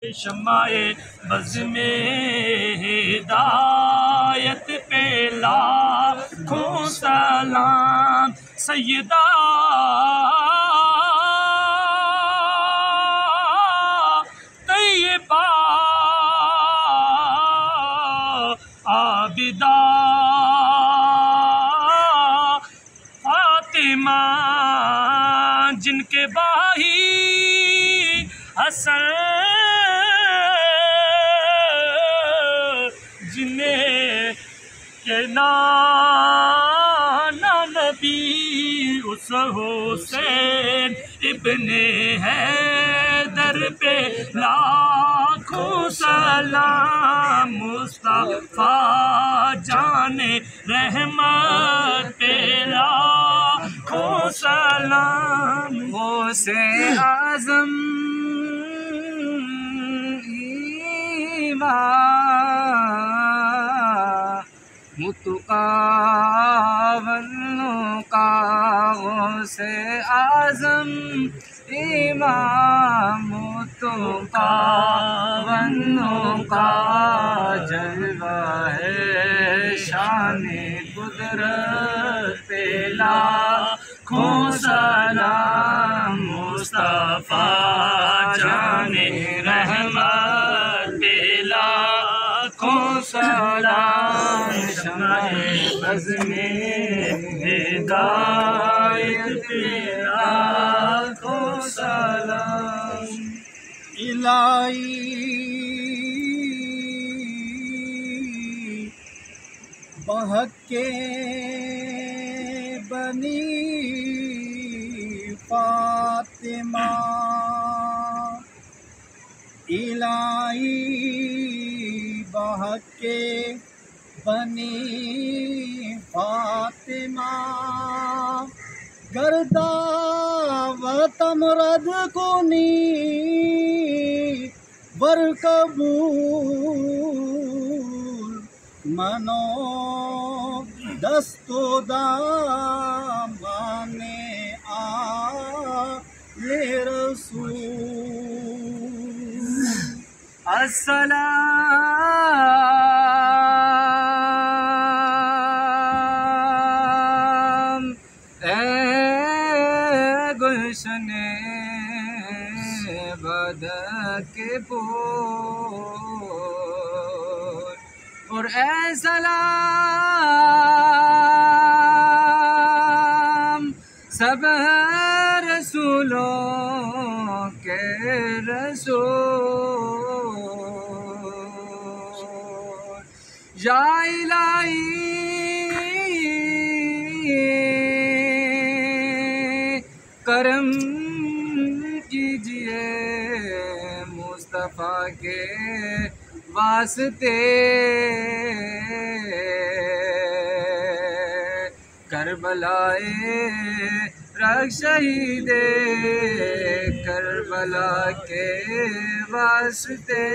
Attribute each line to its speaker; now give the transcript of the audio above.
Speaker 1: شمع بز میں ہدایت پہ لاکھوں سلام سیدہ طیبہ عابدہ فاطمہ جن کے باہی حسن جنہیں کہ نانا نبی اس حسین ابن حیدر پہ لاکھوں سلام مصطفیٰ جان رحمت پہ لاکھوں سلام غوثِ اعظم متقابلوں کا غوثِ اعظم امام متقابلوں کا جلوہ ہے شان قدرت پہ لاکھوں سلام مصطفیٰ جان رحمت پہ لاکھوں سلام شمع بز میں ہدایت پہ لاکھوں سلام
Speaker 2: الہی بہک کے بنی فاطمہ الہی بہک کے بنی فاطمہ گردہ وتمرد کنی ورکبول منو دست و دامان آل رسول
Speaker 1: السلام اے گلشن بدر کے پھول اور اے سلام سب رسولوں کے رسول یا الہی کرم کیجئے مصطفیٰ کے واسطے کربلائے رکھ شہید کربلا کے واسطے